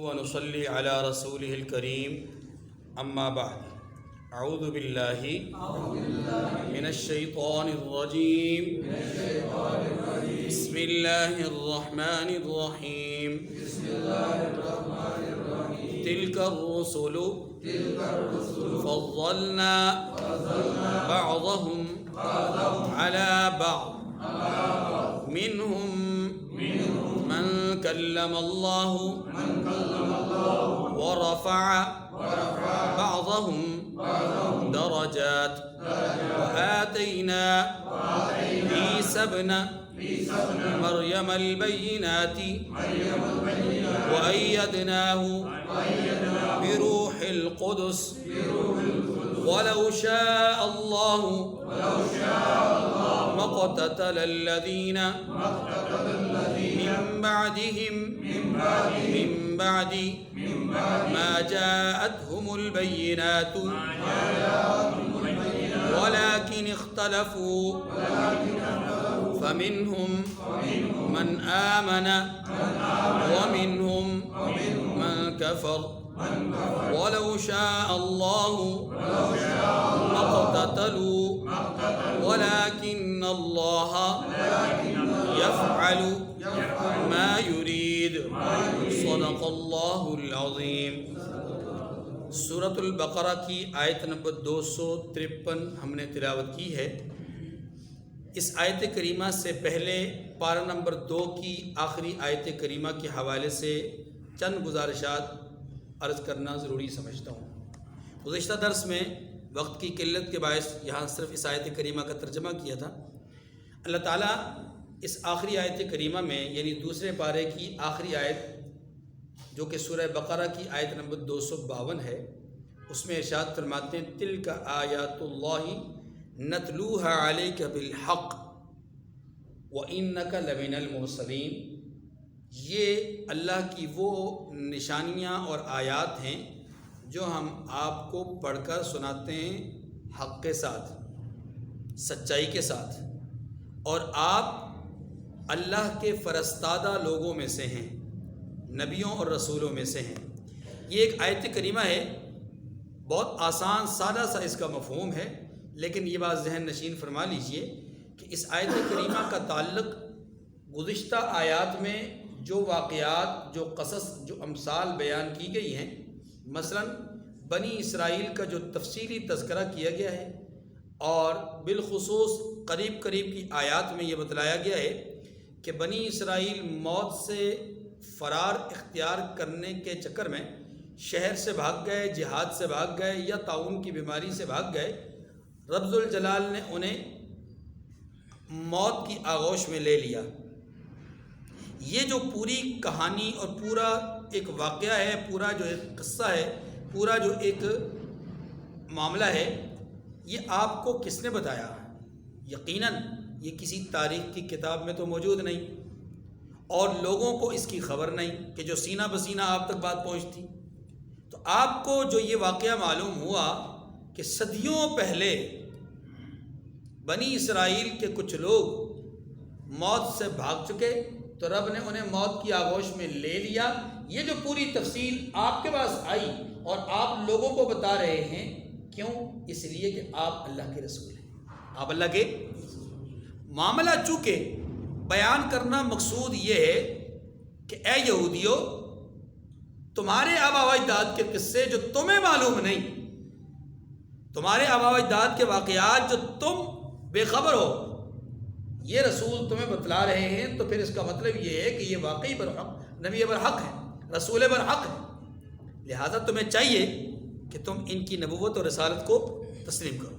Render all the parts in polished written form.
ونصلي على رسوله الكريم أما بعد أعوذ بالله من الشيطان الرجيم بسم الله الرحمن الرحيم تلك الرسل فضلنا بعضهم على بعض منهم من كلم الله ورفع بعضهم درجات وآتينا عيسى ابن مريم البينات وأيدناه بروح القدس ولو شاء الله ما اقتتل الذين من بعدهم من بعد ما جاءتهم البينات ولكن اختلفوا فمنهم من آمن ومنهم من كفر ولو شاء الله ما اقتتلوا ولكن الله يفعل ما يريد صدق اللہ العظیم۔ سورۃ البقرہ کی آیت نمبر 253 ہم نے تلاوت کی ہے۔ اس آیت کریمہ سے پہلے پارہ نمبر 2 کی آخری آیت کریمہ کے حوالے سے چند گزارشات عرض کرنا ضروری سمجھتا ہوں۔ گزشتہ درس میں وقت کی قلت کے باعث یہاں صرف اس آیت کریمہ کا ترجمہ کیا تھا۔ اللہ تعالیٰ اس آخری آیت کریمہ میں یعنی دوسرے پارے کی آخری آیت جو کہ سورہ بقرہ کی آیت نمبر 252 ہے، اس میں ارشاد فرماتے ہیں تلک آیات اللہ نتلوها علیک بالحق وانک لمن المرسلین۔ یہ اللہ کی وہ نشانیاں اور آیات ہیں جو ہم آپ کو پڑھ کر سناتے ہیں حق کے ساتھ، سچائی کے ساتھ، اور آپ اللہ کے فرستادہ لوگوں میں سے ہیں، نبیوں اور رسولوں میں سے ہیں۔ یہ ایک آیت کریمہ ہے، بہت آسان سادہ سا اس کا مفہوم ہے، لیکن یہ بات ذہن نشین فرما لیجئے کہ اس آیت کریمہ کا تعلق گزشتہ آیات میں جو واقعات، جو قصص، جو امثال بیان کی گئی ہیں، مثلا بنی اسرائیل کا جو تفصیلی تذکرہ کیا گیا ہے، اور بالخصوص قریب کی آیات میں یہ بتلایا گیا ہے کہ بنی اسرائیل موت سے فرار اختیار کرنے کے چکر میں شہر سے بھاگ گئے، جہاد سے بھاگ گئے، یا طاعون کی بیماری سے بھاگ گئے۔ رب ذوالجلال نے انہیں موت کی آغوش میں لے لیا۔ یہ جو پوری کہانی اور پورا ایک واقعہ ہے، پورا جو ایک قصہ ہے، پورا جو ایک معاملہ ہے، یہ آپ کو کس نے بتایا؟ یقیناً یہ کسی تاریخ کی کتاب میں تو موجود نہیں، اور لوگوں کو اس کی خبر نہیں کہ جو سینہ بسینہ آپ تک بات پہنچتی۔ تو آپ کو جو یہ واقعہ معلوم ہوا کہ صدیوں پہلے بنی اسرائیل کے کچھ لوگ موت سے بھاگ چکے، تو رب نے انہیں موت کی آغوش میں لے لیا۔ یہ جو پوری تفصیل آپ کے پاس آئی اور آپ لوگوں کو بتا رہے ہیں، کیوں؟ اس لیے کہ آپ اللہ کے رسول ہیں، آپ اللہ کے معاملہ چونکہ بیان کرنا مقصود یہ ہے کہ اے یہودیو، تمہارے آبا و اجداد کے قصے جو تمہیں معلوم نہیں، تمہارے آبا و اجداد کے واقعات جو تم بے خبر ہو، یہ رسول تمہیں بتلا رہے ہیں، تو پھر اس کا مطلب یہ ہے کہ یہ واقعی برحق نبی برحق ہے، رسول برحق ہے، لہذا تمہیں چاہیے کہ تم ان کی نبوت اور رسالت کو تسلیم کرو۔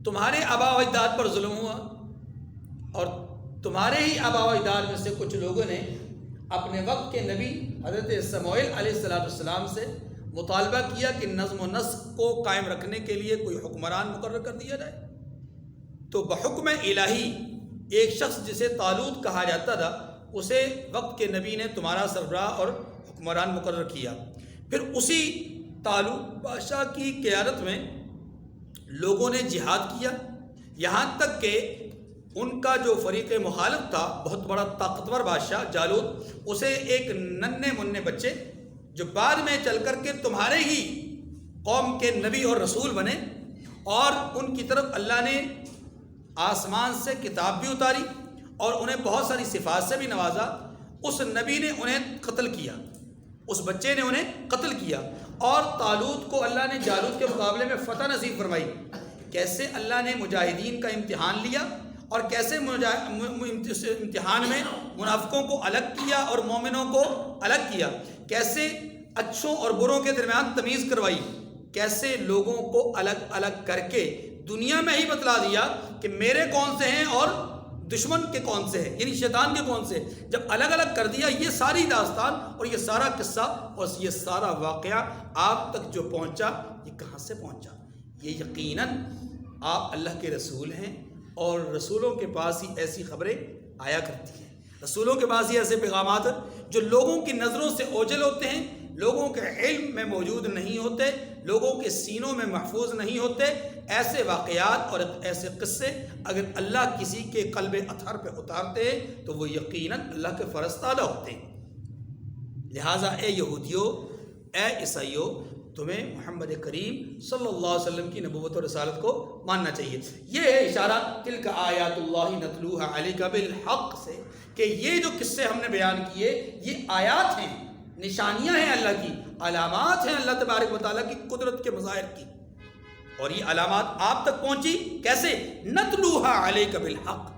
تمہارے آبا و اجداد پر ظلم ہوا، اور تمہارے ہی آبا و اجداد میں سے کچھ لوگوں نے اپنے وقت کے نبی حضرت سموئیل علیہ السلام سے مطالبہ کیا کہ نظم و نسق کو قائم رکھنے کے لیے کوئی حکمران مقرر کر دیا جائے۔ تو بحکم الہی ایک شخص جسے طالوت کہا جاتا تھا، اسے وقت کے نبی نے تمہارا سربراہ اور حکمران مقرر کیا۔ پھر اسی طالوت بادشاہ کی قیادت میں لوگوں نے جہاد کیا، یہاں تک کہ ان کا جو فریق مخالف تھا بہت بڑا طاقتور بادشاہ جالوت، اسے ایک ننھے منھے بچے جو بعد میں چل کر کے تمہارے ہی قوم کے نبی اور رسول بنے، اور ان کی طرف اللہ نے آسمان سے کتاب بھی اتاری اور انہیں بہت ساری صفات سے بھی نوازا، اس نبی نے انہیں قتل کیا، اس بچے نے انہیں قتل کیا، اور طالوت کو اللہ نے جالوت کے مقابلے میں فتح نصیب فرمائی۔ کیسے اللہ نے مجاہدین کا امتحان لیا اور کیسے امتحان میں منافقوں کو الگ کیا اور مومنوں کو الگ کیا، کیسے اچھوں اور بروں کے درمیان تمیز کروائی، کیسے لوگوں کو الگ الگ کر کے دنیا میں ہی بتلا دیا کہ میرے کون سے ہیں اور دشمن کے کون سے ہیں، یعنی شیطان کے کون سے۔ جب الگ الگ کر دیا، یہ ساری داستان اور یہ سارا قصہ اور یہ سارا واقعہ آپ تک جو پہنچا، یہ کہاں سے پہنچا؟ یہ یقیناً آپ اللہ کے رسول ہیں، اور رسولوں کے پاس ہی ایسی خبریں آیا کرتی ہیں، رسولوں کے پاس ہی ایسے پیغامات جو لوگوں کی نظروں سے اوجھل ہوتے ہیں، لوگوں کے علم میں موجود نہیں ہوتے، لوگوں کے سینوں میں محفوظ نہیں ہوتے۔ ایسے واقعات اور ایسے قصے اگر اللہ کسی کے قلب اطہر پہ اتارتے ہیں تو وہ یقیناً اللہ کے فرستادہ ہوتے ہیں۔ لہٰذا اے یہودیوں، اے عیسائیوں، تمہیں محمد کریم صلی اللہ علیہ وسلم کی نبوت و رسالت کو ماننا چاہیے۔ یہ ہے اشارہ تلک آیات اللہ نتلوہا علیک بالحق سے، کہ یہ جو قصے ہم نے بیان کیے یہ آیات ہیں، نشانیاں ہیں اللہ کی، علامات ہیں اللہ تبارک و تعالیٰ کی قدرت کے مظاہر کی، اور یہ علامات آپ تک پہنچی کیسے؟ نتلوہا علیک بالحق،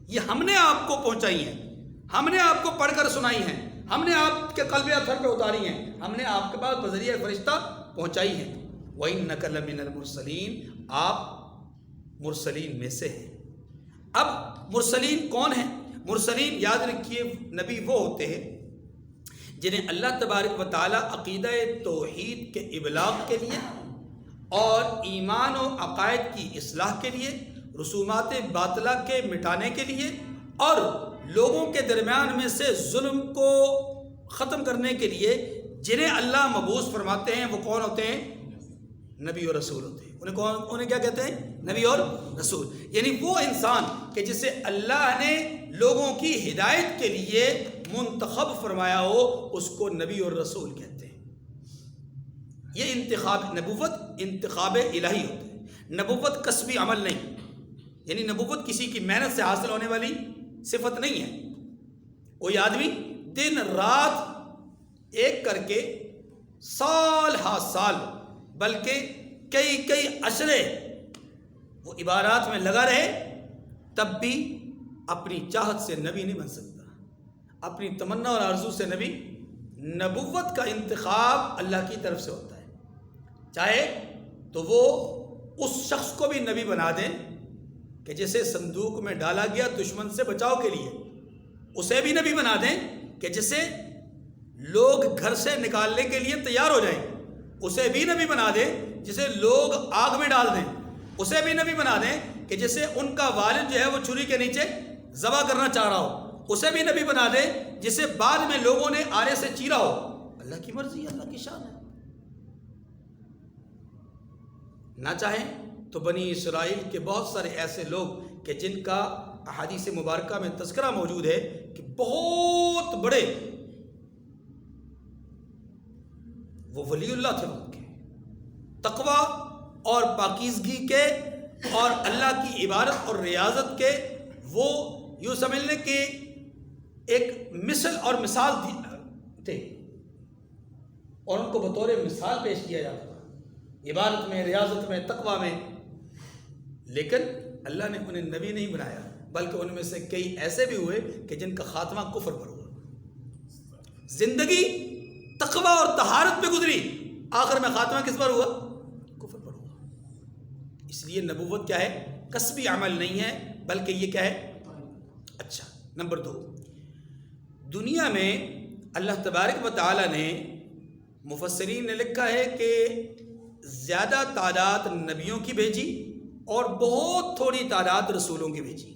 یہ ہم نے آپ کو پہنچائی ہیں، ہم نے آپ کو پڑھ کر سنائی ہیں، ہم نے آپ کے قلب اطہر پہ اتاری ہیں، ہم نے آپ کے پاس بذریعہ فرشتہ پہنچائی ہیں۔ وَإِنَّكَ لَمِنَ الْمُرْسَلِينَ، آپ مرسلین میں سے ہیں۔ اب مرسلین کون ہیں؟ مرسلین یاد رکھیے نبی وہ ہوتے ہیں جنہیں اللہ تبارک و تعالیٰ عقیدہ توحید کے ابلاغ کے لیے اور ایمان و عقائد کی اصلاح کے لیے، رسومات باطلہ کے مٹانے کے لیے، اور لوگوں کے درمیان میں سے ظلم کو ختم کرنے کے لیے جنہیں اللہ مبعوث فرماتے ہیں، وہ کون ہوتے ہیں؟ نبی اور رسول ہوتے ہیں۔ انہیں کیا کہتے ہیں؟ نبی اور رسول، یعنی وہ انسان کہ جسے اللہ نے لوگوں کی ہدایت کے لیے منتخب فرمایا ہو، اس کو نبی اور رسول کہتے ہیں۔ یہ انتخاب، نبوت انتخاب الہی ہوتا ہے، نبوت کسبی عمل نہیں، یعنی نبوت کسی کی محنت سے حاصل ہونے والی صفت نہیں ہے۔ کوئی آدمی دن رات ایک کر کے سال ہا سال بلکہ کئی عشرے وہ عبادات میں لگا رہے، تب بھی اپنی چاہت سے نبی نہیں بن سکتا، اپنی تمنا اور آرزو سے نبی۔ نبوت کا انتخاب اللہ کی طرف سے ہوتا ہے، چاہے تو وہ اس شخص کو بھی نبی بنا دیں کہ جسے صندوق میں ڈالا گیا دشمن سے بچاؤ کے لیے، اسے بھی نبی بنا دیں کہ جسے لوگ گھر سے نکالنے کے لیے تیار ہو جائیں، اسے بھی نبی بنا دیں، جسے لوگ آگ میں ڈال دیں، اسے بھی نبی بنا دیں کہ جسے ان کا والد جو ہے وہ چھری کے نیچے ذبح کرنا چاہ رہا ہو، اسے بھی نبی بنا دیں، جسے بعد میں لوگوں نے آرے سے چیرا ہو۔ اللہ کی مرضی، اللہ کی شان ہے۔ نہ چاہیں تو بنی اسرائیل کے بہت سارے ایسے لوگ کہ جن کا احادیث مبارکہ میں تذکرہ موجود ہے کہ بہت بڑے وہ ولی اللہ تھے، ان کے تقوی اور پاکیزگی کے اور اللہ کی عبادت اور ریاضت کے، وہ یوں سمجھ لیں کہ ایک مثل اور مثال تھے، اور ان کو بطور مثال پیش کیا جاتا تھا عبادت میں، ریاضت میں، تقوی میں۔ لیکن اللہ نے انہیں نبی نہیں بنایا، بلکہ ان میں سے کئی ایسے بھی ہوئے کہ جن کا خاتمہ کفر پر ہوا، زندگی تقوی اور طہارت پہ گزری، آخر میں خاتمہ کس پر ہوا؟ کفر پر ہوا۔ اس لیے نبوت کیا ہے؟ کسبی عمل نہیں ہے، بلکہ یہ کیا ہے؟ اچھا، نمبر 2، دنیا میں اللہ تبارک و تعالی نے، مفسرین نے لکھا ہے کہ زیادہ تعداد نبیوں کی بھیجی اور بہت تھوڑی تعداد رسولوں کی بھیجی۔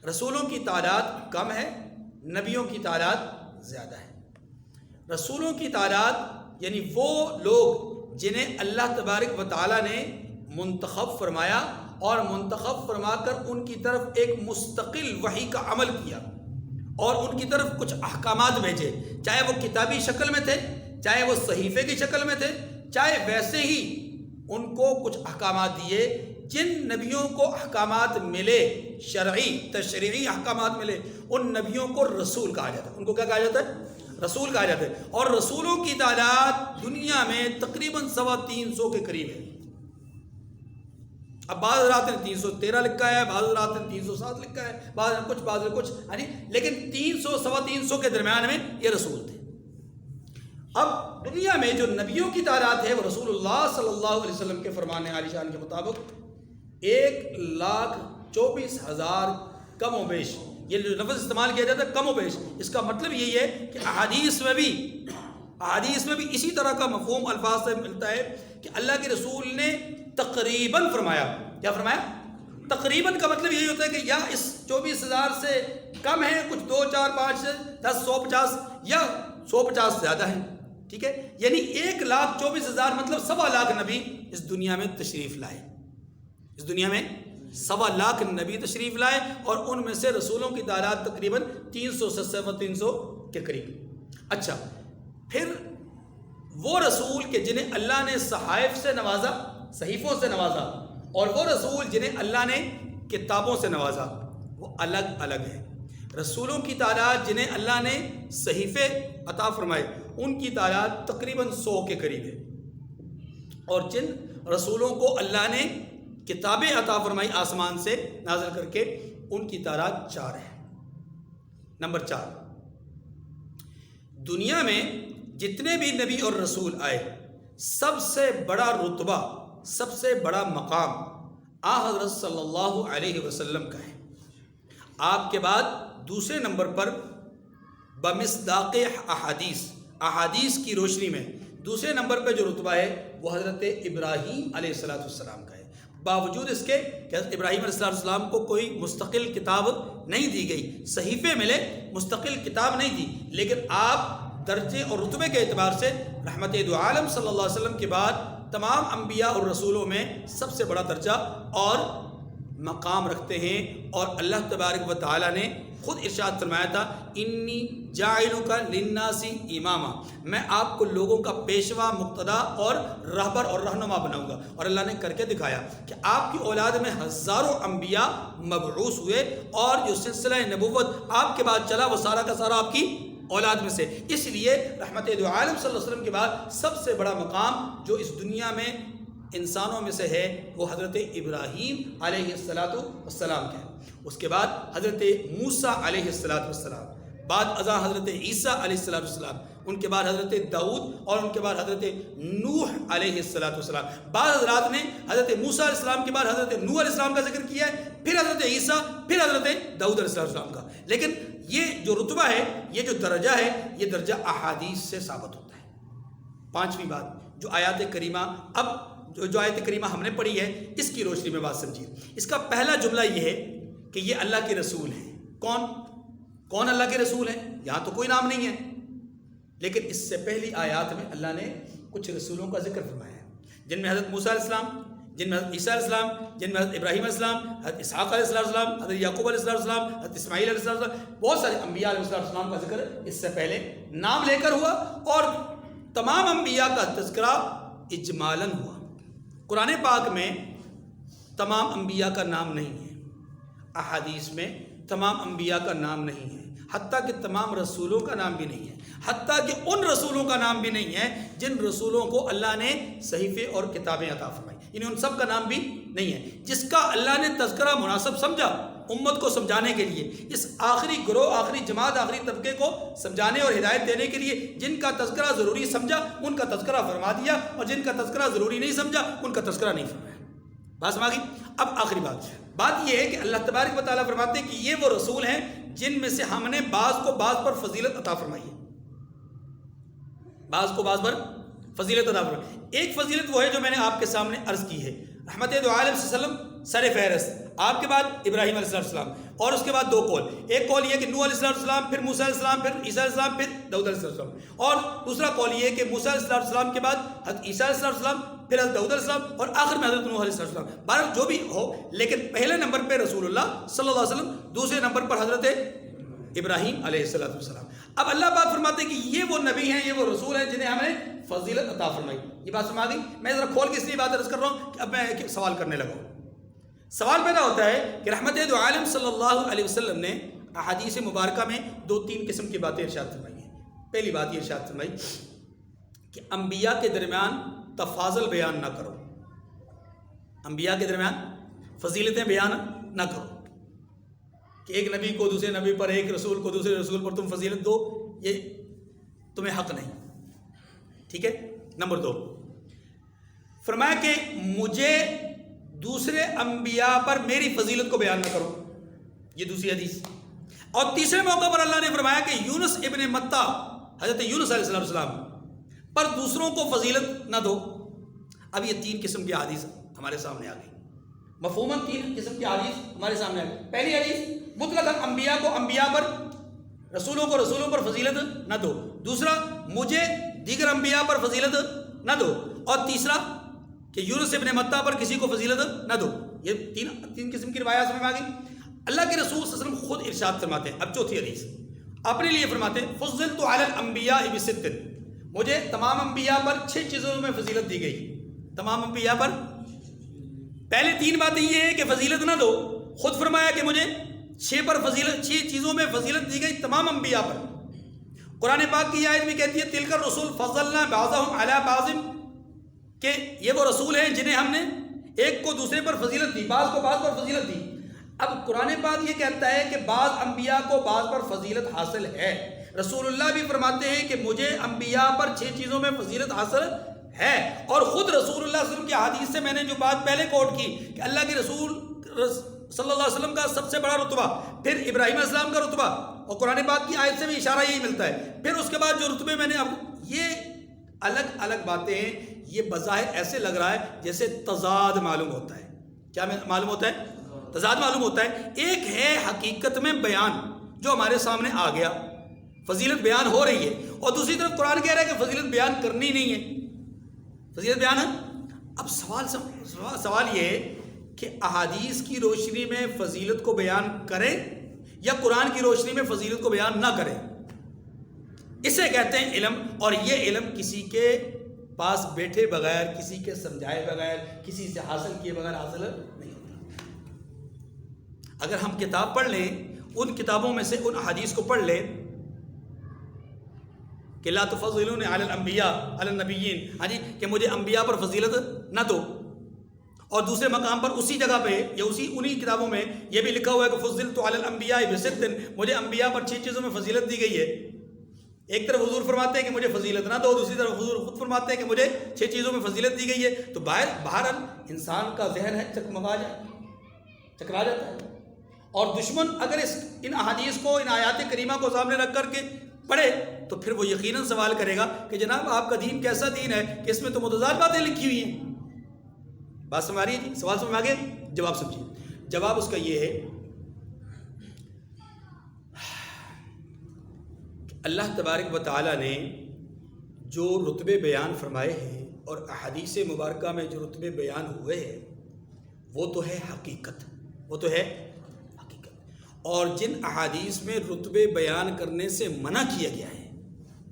رسولوں کی تعداد کم ہے، نبیوں کی تعداد زیادہ ہے۔ رسولوں کی تعداد یعنی وہ لوگ جنہیں اللہ تبارک و تعالی نے منتخب فرمایا اور منتخب فرما کر ان کی طرف ایک مستقل وحی کا عمل کیا اور ان کی طرف کچھ احکامات بھیجے، چاہے وہ کتابی شکل میں تھے، چاہے وہ صحیفے کی شکل میں تھے، چاہے ویسے ہی ان کو کچھ احکامات دیے۔ جن نبیوں کو احکامات ملے، شرعی تشریعی احکامات ملے، ان نبیوں کو رسول کہا جاتا ہے۔ ان کو کیا کہا جاتا ہے؟ رسول کہا جاتا ہے۔ اور رسولوں کی تعداد دنیا میں تقریباً 350 کے قریب ہے۔ اب بعض حضرات نے 313 لکھا ہے، بعض حضرات نے 307 لکھا ہے، بعض نے کچھ لیکن 300 350 کے درمیان میں یہ رسول تھے۔ اب دنیا میں جو نبیوں کی تعداد ہے وہ رسول اللہ صلی اللہ علیہ وسلم کے فرمان عالی شان کے مطابق 1,24,000 کم و بیش۔ یہ جو لفظ استعمال کیا جاتا ہے کم و بیش، اس کا مطلب یہی ہے کہ احادیث میں بھی اسی طرح کا مفہوم الفاظ سے ملتا ہے کہ اللہ کے رسول نے تقریباً فرمایا۔ کیا فرمایا؟ تقریباً کا مطلب یہی ہوتا ہے کہ یا اس 24,000 سے کم ہے، کچھ 2 4 5 10 150 یا 150 سے زیادہ ہیں، ٹھیک ہے؟ یعنی 1,24,000 مطلب 1.25 لاکھ نبی اس دنیا میں تشریف لائے۔ اس دنیا میں 1.25 لاکھ نبی تشریف لائے اور ان میں سے رسولوں کی تعداد تقریباً 300 سے 300 کے قریب۔ اچھا، پھر وہ رسول کہ جنہیں اللہ نے صحائف سے نوازا، صحیفوں سے نوازا، اور وہ رسول جنہیں اللہ نے کتابوں سے نوازا، وہ الگ الگ ہیں۔ رسولوں کی تعداد جنہیں اللہ نے صحیفے عطا فرمائے ان کی تعداد تقریباً 100 کے قریب ہے، اور جن رسولوں کو اللہ نے کتابیں عطا فرمائی آسمان سے نازل کر کے ان کی تعداد 4 ہے۔ نمبر 4، دنیا میں جتنے بھی نبی اور رسول آئے سب سے بڑا رتبہ، سب سے بڑا مقام حضرت صلی اللہ علیہ وسلم کا ہے۔ آپ کے بعد دوسرے نمبر پر بمصداق احادیث کی روشنی میں دوسرے نمبر پہ جو رتبہ ہے وہ حضرت ابراہیم علیہ السلام کا ہے۔ باوجود اس کے کہ حضرت ابراہیم علیہ السلام کو کوئی مستقل کتاب نہیں دی گئی، صحیفے ملے، مستقل کتاب نہیں دی، لیکن آپ درجے اور رتبے کے اعتبار سے رحمت دو عالم صلی اللہ علیہ وسلم کے بعد تمام انبیاء اور رسولوں میں سب سے بڑا درجہ اور مقام رکھتے ہیں۔ اور اللہ تبارک و تعالیٰ نے خود ارشاد فرمایا تھا، انی جاعلک للناس اماما، میں آپ کو لوگوں کا پیشوا، مقتدا اور رہبر اور رہنما بناؤں گا۔ اور اللہ نے کر کے دکھایا کہ آپ کی اولاد میں ہزاروں انبیاء مبعوث ہوئے، اور جو سلسلہ نبوت آپ کے بعد چلا وہ سارا کا سارا آپ کی اولاد میں سے۔ اس لیے رحمت دو عالم صلی اللہ علیہ وسلم کے بعد سب سے بڑا مقام جو اس دنیا میں انسانوں میں سے ہے وہ حضرت ابراہیم علیہ السلام کا ہے۔ اس کے بعد حضرت موسیٰ علیہ السلام، بعد ازاں حضرت عیسیٰ علیہ السلام، ان کے بعد حضرت داؤد، اور ان کے بعد حضرت نوح علیہ السلام۔ بعض حضرات نے حضرت موسیٰ علیہ السلام کے بعد حضرت نوح علیہ السلام کا ذکر کیا ہے، پھر حضرت عیسیٰ، پھر حضرت داؤد علیہ السلام کا۔ لیکن یہ جو رتبہ ہے، یہ جو درجہ ہے، یہ درجہ احادیث سے ثابت ہوتا ہے۔ پانچویں بات جو آیات کریمہ، اب جو آیت کریمہ ہم نے پڑھی ہے اس کی روشنی میں بات سمجھیے۔ اس کا پہلا جملہ یہ ہے کہ یہ اللہ کے رسول ہیں۔ کون اللہ کے رسول ہیں؟ یہاں تو کوئی نام نہیں ہے، لیکن اس سے پہلی آیات میں اللہ نے کچھ رسولوں کا ذکر فرمایا ہے، جن میں حضرت موسیٰ علیہ السلام، جن میں حضرت عیسیٰ علیہ السلام، جن میں حضرت ابراہیم علیہ السلام، حضرت اسحاق علیہ السلام، حضرت یعقوب علیہ السلام، حضرت اسماعیل علیہ السلام، بہت سارے انبیاء علیہ السلام کا ذکر اس سے پہلے نام لے کر ہوا، اور تمام انبیاء کا تذکرہ اجمالاً ہوا۔ قرآن پاک میں تمام انبیاء کا نام نہیں ہے، احادیث میں تمام انبیاء کا نام نہیں ہے، حتیٰ کہ تمام رسولوں کا نام بھی نہیں ہے، حتیٰ کہ ان رسولوں کا نام بھی نہیں ہے جن رسولوں کو اللہ نے صحیفے اور کتابیں عطا فرمائی، یعنی ان سب کا نام بھی نہیں ہے۔ جس کا اللہ نے تذکرہ مناسب سمجھا امت کو سمجھانے کے لیے، اس آخری گروہ، آخری جماعت، آخری طبقے کو سمجھانے اور ہدایت دینے کے لیے جن کا تذکرہ ضروری سمجھا ان کا تذکرہ فرما دیا، اور جن کا تذکرہ ضروری نہیں سمجھا ان کا تذکرہ نہیں فرمایا۔ بات سمجھ گئی؟ اب آخری بات یہ ہے کہ اللہ تبارک و تعالیٰ فرماتے ہیں کہ یہ وہ رسول ہیں جن میں سے ہم نے بعض کو بعض پر فضیلت عطا فرمائی ہے، بعض کو بعض پر فضیلت عطا فرمائی۔ ایک فضیلت وہ ہے جو میں نے آپ کے سامنے عرض کی ہے، رحمت دو عالم صلی اللہ علیہ وسلم سر فہرست، آپ کے بعد ابراہیم علیہ السلام، اور اس کے بعد 2 قول، ایک قول یہ کہ نوح علیہ السلام، پھر موسیٰ علیہ السلام، پھر عیسیٰ علیہ السلام، پھر داؤد علیہ السلام، اور دوسرا قول یہ کہ موسیٰ علیہ السلام کے بعد حضرت عیسیٰ علیہ السلام، پھر حضرت داؤد علیہ السلام اور آخر میں حضرت نوح علیہ السلام. بہرحال جو بھی ہو، لیکن پہلے نمبر پہ رسول اللہ صلی اللہ علیہ وسلم، دوسرے نمبر پر حضرت ابراہیم علیہ السلام. اب اللہ پاک فرماتے ہیں کہ یہ وہ نبی ہیں، یہ وہ رسول ہیں جنہیں ہم نے فضیلت عطا فرمائی. یہ بات سمجھ گئی؟ میں ذرا کھول کے اس لیے بات عرض کر رہا ہوں کہ اب میں ایک سوال کرنے لگا ہوں. سوال پیدا ہوتا ہے کہ رحمت دو عالم صلی اللہ علیہ وسلم نے احادیث مبارکہ میں 2-3 قسم کی باتیں ارشاد فرمائی ہیں. پہلی بات یہ ارشاد فرمائی کہ انبیاء کے درمیان تفاضل بیان نہ کرو، انبیاء کے درمیان فضیلتیں بیان نہ کرو، کہ ایک نبی کو دوسرے نبی پر، ایک رسول کو دوسرے رسول پر تم فضیلت دو، یہ تمہیں حق نہیں. ٹھیک ہے. نمبر 2 فرمایا کہ مجھے دوسرے انبیاء پر میری فضیلت کو بیان نہ کرو، یہ دوسری حدیث. اور تیسرے موقع پر اللہ نے فرمایا کہ یونس ابن متہ، حضرت یونس علیہ السلام پر دوسروں کو فضیلت نہ دو. اب یہ 3 قسم کی حدیث ہمارے سامنے آ گئی. مفہوماً 3 قسم کی حدیث ہمارے سامنے آ گئی. پہلی حدیث مطلق انبیاء کو انبیاء پر، رسولوں کو رسولوں پر فضیلت نہ دو. دوسرا مجھے دیگر انبیاء پر فضیلت نہ دو. اور تیسرا کہ یونس ابن متہ پر کسی کو فضیلت نہ دو. یہ 3 قسم کی روایات سمجھ میں آ گئی. اللہ کے رسول صلی اللہ علیہ وسلم خود ارشاد فرماتے ہیں. اب چوتھی حدیث اپنے لیے فرماتے ہیں فضلت علی الانبیاء بست، مجھے تمام انبیاء پر 6 چیزوں میں فضیلت دی گئی. تمام انبیاء پر پہلے 3 باتیں یہ ہے کہ فضیلت نہ دو. خود فرمایا کہ مجھے 6 چیزوں میں فضیلت دی گئی تمام انبیاء پر. قرآن پاک کی آیت میں کہتی ہے تلک الرسول فضلنا بعضهم علی بعض، کہ یہ وہ رسول ہیں جنہیں ہم نے ایک کو دوسرے پر فضیلت دی، بعض کو بعض پر فضیلت دی. اب قرآن پاک یہ کہتا ہے کہ بعض انبیاء کو بعض پر فضیلت حاصل ہے. رسول اللہ بھی فرماتے ہیں کہ مجھے انبیاء پر 6 چیزوں میں فضیلت حاصل ہے. اور خود رسول اللہ صلی اللہ علیہ وسلم کی حدیث سے میں نے جو بات پہلے کوٹ کی کہ اللہ کے رسول صلی اللہ علیہ وسلم کا سب سے بڑا رتبہ، پھر ابراہیم علیہ السلام کا رتبہ، اور قرآن پاک کی آیت سے بھی اشارہ یہی ملتا ہے. پھر اس کے بعد جو رتبے میں نے اب یہ الگ الگ باتیں ہیں. یہ بظاہر ایسے لگ رہا ہے جیسے تضاد معلوم ہوتا ہے. کیا معلوم ہوتا ہے؟ تضاد معلوم ہوتا ہے. ایک ہے حقیقت میں بیان جو ہمارے سامنے آ گیا، فضیلت بیان ہو رہی ہے، اور دوسری طرف قرآن کہہ رہا ہے کہ فضیلت بیان کرنی نہیں ہے، فضیلت بیان ہے. اب سوال یہ ہے کہ احادیث کی روشنی میں فضیلت کو بیان کریں یا قرآن کی روشنی میں فضیلت کو بیان نہ کریں. اسے کہتے ہیں علم. اور یہ علم کسی کے پاس بیٹھے بغیر، کسی کے سمجھائے بغیر، کسی سے حاصل کیے بغیر حاصل نہیں ہوتا. اگر ہم کتاب پڑھ لیں، ان کتابوں میں سے ان احادیث کو پڑھ لیں کہ لا تفضلون علی الانبیاء علی النبیین، ہاں جی، کہ مجھے انبیاء پر فضیلت نہ دو، اور دوسرے مقام پر اسی جگہ پہ یا انہی کتابوں میں یہ بھی لکھا ہوا ہے کہ فضلت علی الانبیاء بست، مجھے انبیاء پر 6 چیزوں میں فضیلت دی گئی ہے. ایک طرف حضور فرماتے ہیں کہ مجھے فضیلت نہ دو، دوسری طرف حضور خود فرماتے ہیں کہ مجھے 6 چیزوں میں فضیلت دی گئی ہے. تو بہرحال انسان کا ذہن ہے چکرا جاتا ہے. اور دشمن اگر ان احادیث کو، ان آیات کریمہ کو سامنے رکھ کر کے پڑھے تو پھر وہ یقیناً سوال کرے گا کہ جناب آپ کا دین کیسا دین ہے کہ اس میں تو متضاد باتیں لکھی ہوئی ہیں. بات سمجھ آ رہی ہے جی؟ سوال سمجھ آ گیا؟ جواب سمجھیے. جواب اس کا یہ ہے کہ اللہ تبارک و تعالیٰ نے جو رتبے بیان فرمائے ہیں اور احادیث مبارکہ میں جو رتبے بیان ہوئے ہیں وہ تو ہے حقیقت، وہ تو ہے حقیقت. اور جن احادیث میں رتبے بیان کرنے سے منع کیا گیا ہے،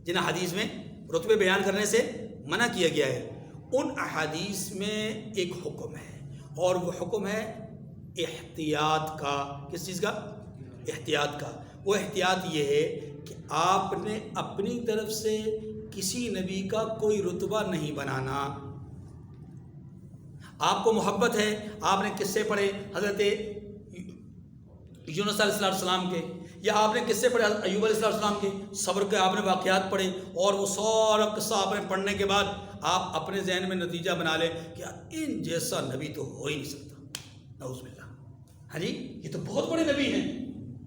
جن احادیث میں رتبے بیان کرنے سے منع کیا گیا ہے، ان احادیث میں ایک حکم ہے، اور وہ حکم ہے احتیاط کا. کس چیز کا؟ احتیاط کا. وہ احتیاط یہ ہے کہ آپ نے اپنی طرف سے کسی نبی کا کوئی رتبہ نہیں بنانا. آپ کو محبت ہے، آپ نے قصے پڑھے حضرت یونس علیہ السلام کے، یا آپ نے قصے پڑھے حضرت ایوب علیہ السلام کے، صبر کے آپ نے واقعات پڑھے، اور وہ سارا قصہ آپ نے پڑھنے کے بعد آپ اپنے ذہن میں نتیجہ بنا لیں کہ ان جیسا نبی تو ہو ہی نہیں سکتا. نعوذ باللہ. ہاں جی، یہ تو بہت بڑے نبی ہیں،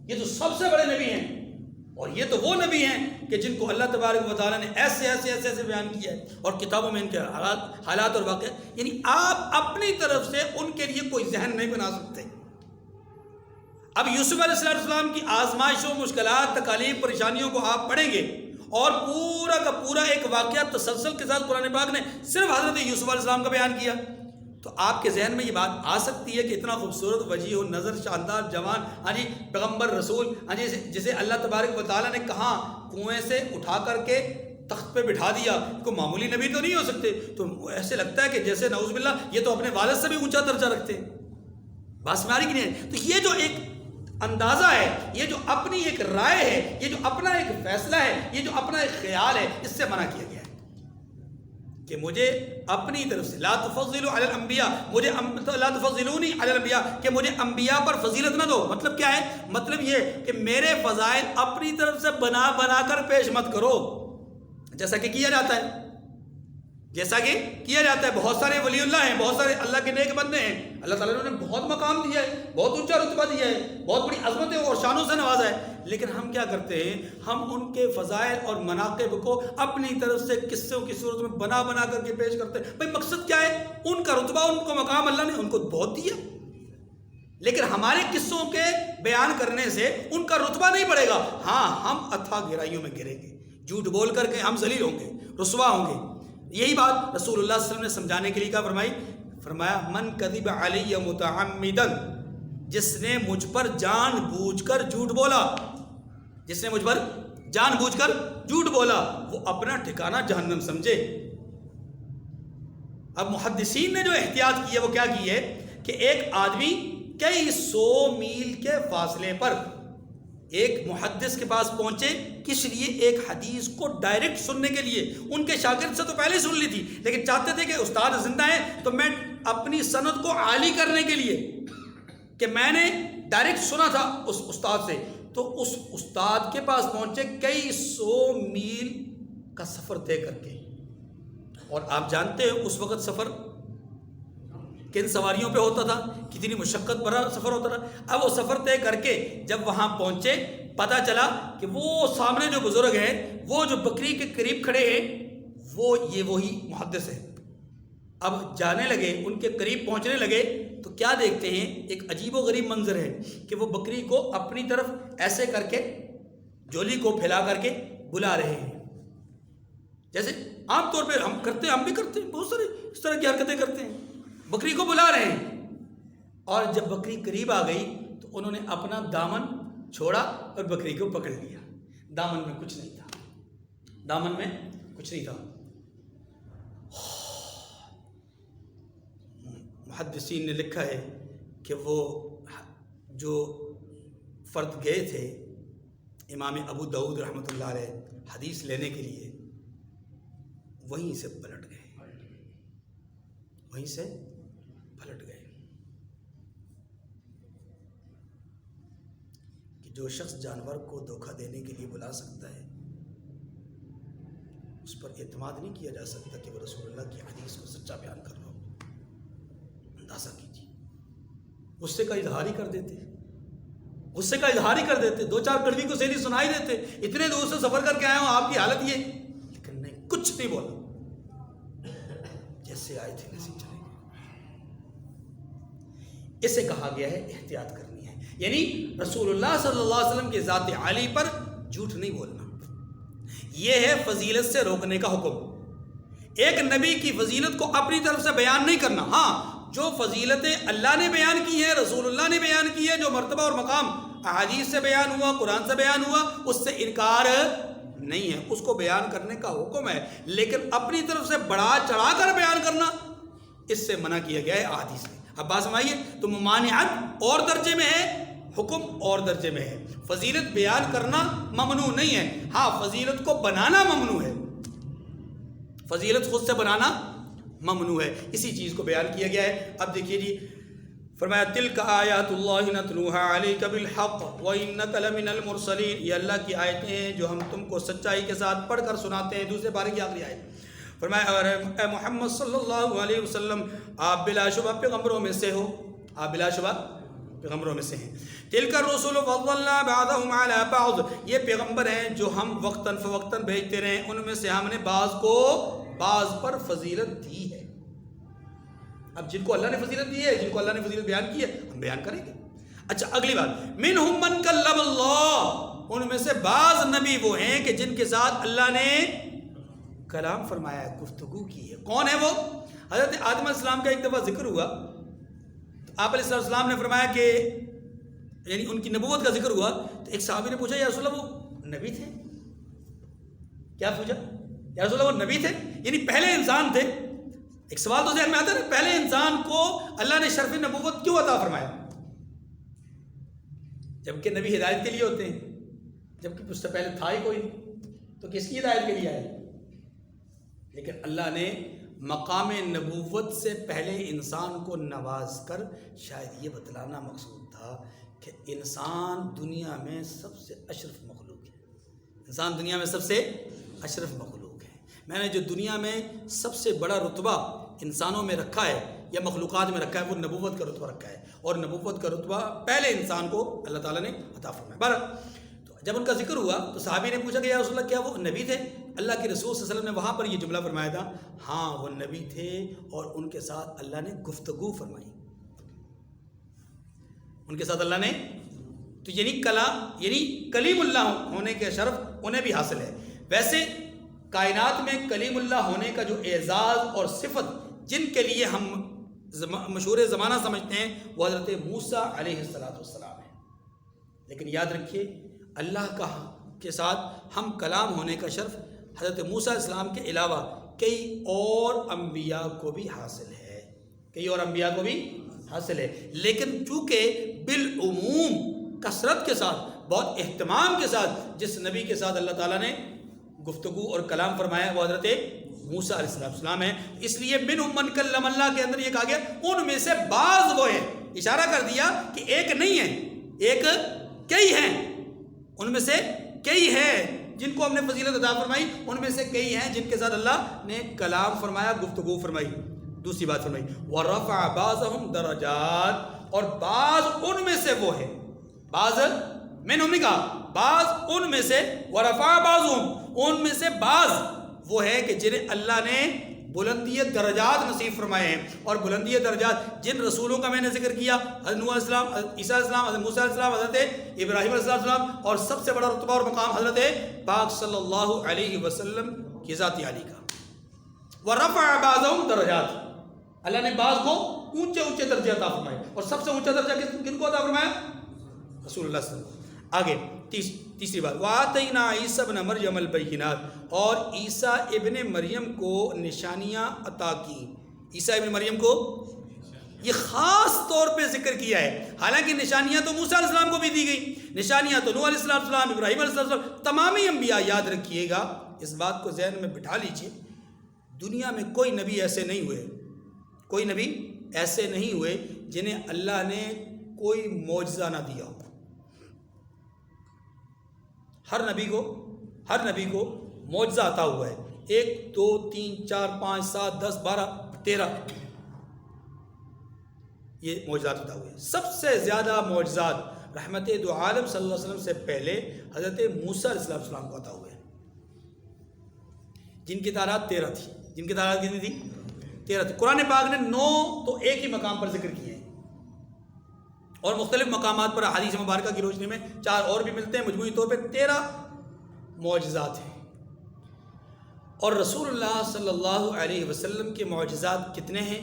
یہ تو سب سے بڑے نبی ہیں، اور یہ تو وہ نبی ہیں کہ جن کو اللہ تبارک و تعالیٰ نے ایسے ایسے ایسے ایسے بیان کیا ہے، اور کتابوں میں ان کے حالات اور واقعات. یعنی آپ اپنی طرف سے ان کے لیے کوئی ذہن نہیں بنا سکتے. اب یوسف علیہ السلام کی آزمائشوں، مشکلات، تکالیف، پریشانیوں کو آپ پڑھیں گے اور پورا کا پورا ایک واقعہ تسلسل کے ساتھ قرآن پاک نے صرف حضرت یوسف علیہ السلام کا بیان کیا، تو آپ کے ذہن میں یہ بات آ سکتی ہے کہ اتنا خوبصورت وجیح و نظر شاندار جوان پیغمبر رسول جسے اللہ تبارک و تعالیٰ نے کہاں کنویں سے اٹھا کر کے تخت پہ بٹھا دیا، کوئی معمولی نبی تو نہیں ہو سکتے، تو ایسے لگتا ہے کہ جیسے نعوذ باللہ یہ تو اپنے والد سے بھی اونچا درجہ رکھتے ہیں، بات سمجھ کی نہیں ہے۔ تو یہ جو ایک اندازہ ہے، یہ جو اپنی ایک رائے ہے، یہ جو اپنا ایک فیصلہ ہے، یہ جو اپنا ایک خیال ہے، اس سے منع کیا گیا ہے کہ مجھے اپنی طرف سے لا تفضلوا علی الانبیاء، مجھے لا تفضلونی علی الانبیاء، کہ مجھے انبیاء پر فضیلت نہ دو۔ مطلب کیا ہے؟ مطلب یہ کہ میرے فضائل اپنی طرف سے بنا بنا کر پیش مت کرو، جیسا کہ کیا جاتا ہے، جیسا کہ کیا جاتا ہے۔ بہت سارے ولی اللہ ہیں، بہت سارے اللہ کے نیک بندے ہیں، اللہ تعالیٰ نے انہیں بہت مقام دیا ہے، بہت اونچا رتبہ دیا ہے، بہت بڑی عظمتیں اور شانوں سے نوازا ہے، لیکن ہم کیا کرتے ہیں؟ ہم ان کے فضائل اور مناقب کو اپنی طرف سے قصوں کی صورت میں بنا بنا کر کے پیش کرتے ہیں۔ بھائی مقصد کیا ہے؟ ان کا رتبہ، ان کو مقام اللہ نے ان کو بہت دیا، لیکن ہمارے قصوں کے بیان کرنے سے ان کا رتبہ نہیں بڑھے گا۔ ہاں، ہم اتھا گہرائیوں میں گریں گے، جھوٹ بول کر کے ہم ذلیل ہوں گے، رسوا ہوں گے۔ یہی بات رسول اللہ صلی اللہ علیہ وسلم نے سمجھانے کے لیے کیا فرمایا من کذب علی متعمدا، جس نے مجھ پر جان بوجھ کر جھوٹ بولا، جس نے مجھ پر جان بوجھ کر جھوٹ بولا، وہ اپنا ٹھکانہ جہنم سمجھے۔ اب محدثین نے جو احتیاط کی ہے وہ کیا کی ہے کہ ایک آدمی کئی سو میل کے فاصلے پر ایک محدث کے پاس پہنچے، کس لیے؟ ایک حدیث کو ڈائریکٹ سننے کے لیے۔ ان کے شاگرد سے تو پہلے سن لی تھی، لیکن چاہتے تھے کہ استاد زندہ ہے تو میں اپنی سند کو عالی کرنے کے لیے کہ میں نے ڈائریکٹ سنا تھا اس استاد سے، تو اس استاد کے پاس پہنچے کئی سو میل کا سفر طے کر کے۔ اور آپ جانتے ہیں اس وقت سفر کن سواریوں پہ ہوتا تھا، کتنی مشقت بھرا سفر ہوتا تھا۔ اب وہ سفر طے کر کے جب وہاں پہنچے، پتہ چلا کہ وہ سامنے جو بزرگ ہیں، وہ جو بکری کے قریب کھڑے ہیں، وہ یہ وہی محدث ہے۔ اب جانے لگے، ان کے قریب پہنچنے لگے تو کیا دیکھتے ہیں؟ ایک عجیب و غریب منظر ہے کہ وہ بکری کو اپنی طرف ایسے کر کے، جولی کو پھیلا کر کے بلا رہے ہیں، جیسے عام طور پہ ہم کرتے ہیں، ہم بھی کرتے ہیں، بہت سارے اس طرح کی حرکتیں کرتے ہیں، بکری کو بلا رہے ہیں۔ اور جب بکری قریب آ گئی تو انہوں نے اپنا دامن چھوڑا اور بکری کو پکڑ لیا۔ دامن میں کچھ نہیں تھا، دامن میں کچھ نہیں تھا۔ محدثین نے لکھا ہے کہ وہ جو فرد گئے تھے امام ابو داؤد رحمۃ اللہ علیہ حدیث لینے کے لیے، وہیں سے پلٹ گئے، وہیں سے پلٹ گئے۔ کہ جو شخص جانور کو دھوکہ دینے کے لیے بلا سکتا ہے، اس پر اعتماد نہیں کیا جا سکتا کہ وہ رسول اللہ کی حدیث کو سچا بیان کر رہا ہو۔ اندازہ کیجیے، غصے کا اظہار ہی کر دیتے، غصے کا اظہار ہی کر دیتے، دو چار کڑوی کو سیدھی سنائی دیتے، اتنے دور سے سفر کر کے آئے ہوں، آپ کی حالت یہ، لیکن نہیں، کچھ نہیں بولا، جیسے آئے تھے ویسے چلے گئے۔ اسے کہا گیا ہے احتیاط کرنی ہے، یعنی رسول اللہ صلی اللہ علیہ وسلم کے ذات عالی پر جھوٹ نہیں بولنا۔ یہ ہے فضیلت سے روکنے کا حکم۔ ایک نبی کی فضیلت کو اپنی طرف سے بیان نہیں کرنا۔ ہاں، جو فضیلتیں اللہ نے بیان کی ہیں، رسول اللہ نے بیان کی ہے، جو مرتبہ اور مقام احادیث سے بیان ہوا، قرآن سے بیان ہوا، اس سے انکار نہیں ہے، اس کو بیان کرنے کا حکم ہے، لیکن اپنی طرف سے بڑھا چڑھا کر بیان کرنا، اس سے منع کیا گیا ہے احادیث میں۔ اب بات سمجھائیے، تو ممانعت اور درجے میں ہے، حکم اور درجے میں ہے۔ فضیلت بیان کرنا ممنوع نہیں ہے، ہاں فضیلت کو بنانا ممنوع ہے، فضیلت خود سے بنانا ممنوع ہے۔ اسی چیز کو بیان کیا گیا ہے۔ اب دیکھیے جی، فرمایا تلک آیات اللہ نتلوہا علیک بالحق وانک لمن المرسلین، یہ اللہ کی آیتیں ہیں جو ہم تم کو سچائی کے ساتھ پڑھ کر سناتے ہیں۔ دوسرے بارے کی آخری آیت، فرمایا اے محمد صلی اللہ علیہ وسلم، آپ بلا شبہ پیغمبروں میں سے ہو، آپ بلا شبہ پیغمبروں میں سے ہیں۔ تلک الرسل فضلنا بعضهم علی بعض، یہ پیغمبر ہیں جو ہم وقتاً فوقتاً بھیجتے رہے، ان میں سے ہم نے بعض کو بعض پر فضیلت دی ہے۔ اب جن کو اللہ نے فضیلت دی ہے، جن کو اللہ نے فضیلت بیان کی ہے، ہم بیان کریں گے۔ اچھا، اگلی بات، منہم من کلم اللہ، ان میں سے بعض نبی وہ ہیں کہ جن کے ساتھ اللہ نے کلام فرمایا ہے، گفتگو کی ہے۔ کون ہے وہ؟ حضرت آدم علیہ السلام کا ایک دفعہ ذکر ہوا تو آپ علیہ السلام نے فرمایا کہ یعنی ان کی نبوت کا ذکر ہوا تو ایک صحابی نے پوچھا یا رسول اللہ وہ نبی تھے؟ کیا پوچھا؟ یا رسول اللہ وہ نبی تھے؟ یعنی پہلے انسان تھے۔ ایک سوال تو ذہن میں آتا ہے، پہلے انسان کو اللہ نے شرف نبوت کیوں عطا فرمایا؟ جبکہ نبی ہدایت کے لیے ہوتے ہیں، جبکہ اس سے پہلے تھا ہی کوئی نہیں، تو کس کی ہدایت کے لیے آئے؟ لیکن اللہ نے مقام نبوت سے پہلے انسان کو نواز کر شاید یہ بتلانا مقصود تھا کہ انسان دنیا میں سب سے اشرف مخلوق ہے۔ انسان دنیا میں سب سے اشرف مخلوق ہے۔ میں نے جو دنیا میں سب سے بڑا رتبہ انسانوں میں رکھا ہے یا مخلوقات میں رکھا ہے وہ نبوت کا رتبہ رکھا ہے، اور نبوت کا رتبہ پہلے انسان کو اللہ تعالیٰ نے عطا فرمایا۔ بہرحال تو جب ان کا ذکر ہوا تو صحابی نے پوچھا کہ یا رسول اللہ کیا وہ نبی تھے؟ اللہ کے رسول صلی اللہ علیہ وسلم نے وہاں پر یہ جملہ فرمایا تھا، ہاں وہ نبی تھے اور ان کے ساتھ اللہ نے گفتگو فرمائی، ان کے ساتھ اللہ نے تو یعنی کلیم اللہ ہونے کے شرف انہیں بھی حاصل ہے۔ ویسے کائنات میں کلیم اللہ ہونے کا جو اعزاز اور صفت جن کے لیے ہم مشہور زمانہ سمجھتے ہیں وہ حضرت موسیٰ علیہ السلام ہے، لیکن یاد رکھیے اللہ کے ساتھ ہم کلام ہونے کا شرف حضرت موسیٰ علیہ السلام کے علاوہ کئی اور انبیاء کو بھی حاصل ہے، کئی اور انبیاء کو بھی حاصل ہے، لیکن چونکہ بالعموم کثرت کے ساتھ بہت اہتمام کے ساتھ جس نبی کے ساتھ اللہ تعالیٰ نے گفتگو اور کلام فرمایا وہ حضرت موسیٰ علیہ السلام ہے، اس لیے منہم من کلم اللہ کے اندر یہ کہا گیا ان میں سے بعض وہ ہیں، اشارہ کر دیا کہ ایک نہیں ہے، ایک کئی ہیں، ان میں سے کئی ہیں جن کو ہم نے فضیلت عطا فرمائی، ان میں سے کئی ہیں جن کے ساتھ اللہ نے کلام فرمایا، گفتگو فرمائی۔ دوسری بات فرمائی وَرَفَعَ بَعْضَهُمْ دَرَجَاتٍ، اور بعض ان میں سے وہ ہے، بعض منہم نے کہا بعض ان میں سے، وَرَفَعَ بَعْضُهُمْ ان میں سے بعض وہ ہے کہ جنہیں اللہ نے بلندی درجات نصیب فرمائے ہیں، اور بلندی درجات جن رسولوں کا میں نے ذکر کیا، حضرت نوح علیہ السلام، حضرت عیسیٰ علیہ السلام، حضرت موسیٰ علیہ السلام، حضرت ابراہیم علیہ السلام، اور سب سے بڑا رتبہ اور مقام حضرت پاک صلی اللہ علیہ وسلم کی ذات عالی کا۔ وَرَفَعَ بَعْضَهُمْ دَرَجَاتٍ، اللہ نے بعض کو اونچے اونچے درجے عطا فرمائے، اور سب سے اونچا درجہ کن کو عطا فرمایا؟ رسول اللہ صلی اللہ علیہ وسلم۔ آگے تیسری بات وَآتَيْنَا عِيسَى ابْنَ مَرْيَمَ الْبَيِّنَاتِ، اور عیسیٰ ابن مریم کو نشانیاں عطا کی۔ عیسیٰ ابن مریم کو یہ خاص طور پہ ذکر کیا ہے، حالانکہ نشانیاں تو موسیٰ علیہ السلام کو بھی دی گئی، نشانیاں تو نوح علیہ السلام، ابراہیم علیہ السلام، تمام انبیاء۔ یاد رکھیے گا، اس بات کو ذہن میں بٹھا لیجئے، دنیا میں کوئی نبی ایسے نہیں ہوئے، کوئی نبی ایسے نہیں ہوئے جنہیں اللہ نے کوئی معجزہ نہ دیا ہو۔ ہر نبی کو معجزہ عطا ہوا ہے، 1 2 3 4 5 7 10 12 13 یہ معجزات عطا ہوئے۔ سب سے زیادہ معجزات رحمت دو عالم صلی اللہ علیہ وسلم سے پہلے حضرت موسیٰ علیہ السلام کو عطا ہوئے، جن کی تعداد 13 تھی۔ جن کی تعداد کتنی تھی؟ 13 تھی۔ قرآن پاک نے 9 تو ایک ہی مقام پر ذکر کیے ہیں، اور مختلف مقامات پر حدیث مبارکہ کی روشنی میں 4 اور بھی ملتے ہیں، مجموعی طور پہ 13 معجزات ہیں۔ اور رسول اللہ صلی اللہ علیہ وسلم کے معجزات کتنے ہیں؟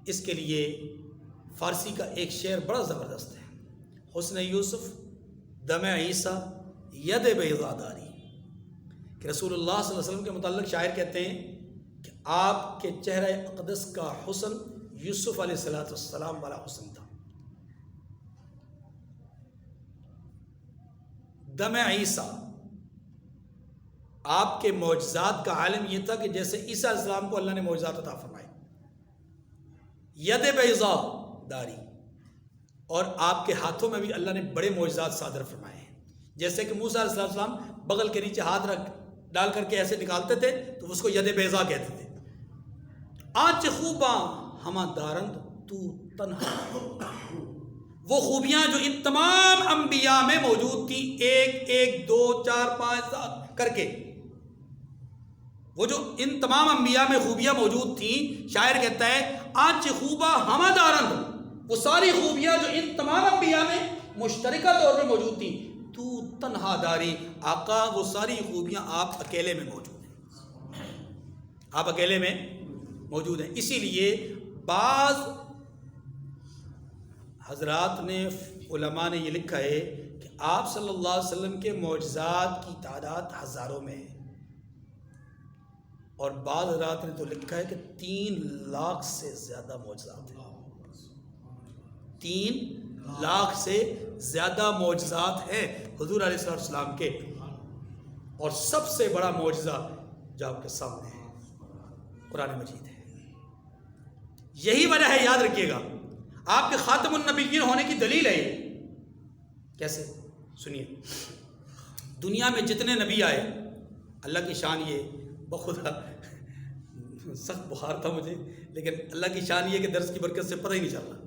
اس کے لیے فارسی کا ایک شعر بڑا زبردست ہے، حسن یوسف دم عیسیٰ ید بیضا داری، کہ رسول اللہ صلی اللہ علیہ وسلم کے متعلق شاعر کہتے ہیں کہ آپ کے چہرہ اقدس کا حسن یوسف علیہ السلام والا حسن تھا۔ دم عیسیٰ، آپ کے معجزات کا عالم یہ تھا کہ جیسے عیسیٰ علیہ السلام کو اللہ نے معجزات عطا فرمائے، ید بیضا داری، اور آپ کے ہاتھوں میں بھی اللہ نے بڑے معجزات صادر فرمائے ہیں، جیسے کہ موسیٰ علیہ السلام بغل کے نیچے ہاتھ رکھ ڈال کر کے ایسے نکالتے تھے تو اس کو ید بیضا کہتے تھے۔ آنچ خوباں ہمہ دارند تو تنہا، وہ خوبیاں جو ان تمام انبیاء میں موجود تھیں، 1 1 2 4 5 7 کر کے، وہ جو ان تمام انبیاء میں خوبیاں موجود تھیں، شاعر کہتا ہے آنچ خوبا ہمہ دارند، وہ ساری خوبیاں جو ان تمام انبیاء میں مشترکہ طور پر موجود تھیں، تو تنہا داری، آقا وہ ساری خوبیاں آپ اکیلے میں موجود ہیں، آپ اکیلے میں موجود ہیں۔ اسی لیے بعض حضرات نے، علماء نے یہ لکھا ہے کہ آپ صلی اللہ علیہ وسلم کے معجزات کی تعداد ہزاروں میں ہے، اور بعض حضرات نے تو لکھا ہے کہ 3 لاکھ سے زیادہ معجزات ہیں، 3 لاکھ سے زیادہ معجزات ہیں حضور علیہ السلام کے۔ اور سب سے بڑا معجزہ جو آپ کے سامنے ہے قرآن مجید ہے۔ یہی وجہ ہے، یاد رکھیے گا، آپ کے خاتم النبیین ہونے کی دلیل ہے۔ کیسے؟ سنیے، دنیا میں جتنے نبی آئے، اللہ کی شان یہ، بخدا سخت بخار تھا مجھے، لیکن اللہ کی شان یہ کہ درس کی برکت سے پتہ ہی نہیں چل رہا۔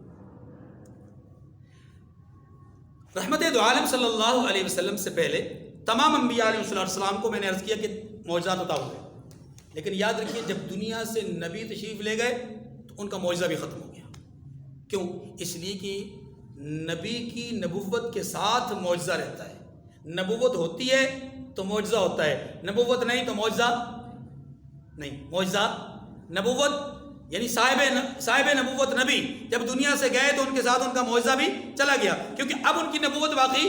رحمت دو عالم صلی اللہ علیہ وسلم سے پہلے تمام انبیاء علیہ السلام کو میں نے عرض کیا کہ معجزات عطا ہوئے، لیکن یاد رکھیے جب دنیا سے نبی تشریف لے گئے تو ان کا معجزہ بھی ختم ہو گیا۔ کیوں؟ اس لیے کہ نبی کی نبوت کے ساتھ معجزہ رہتا ہے، نبوت ہوتی ہے تو معجزہ ہوتا ہے، نبوت نہیں تو معجزہ نہیں۔ معجزہ، نبوت یعنی صاحب نبوت نبی جب دنیا سے گئے تو ان کے ساتھ ان کا معجزہ بھی چلا گیا، کیونکہ اب ان کی نبوت باقی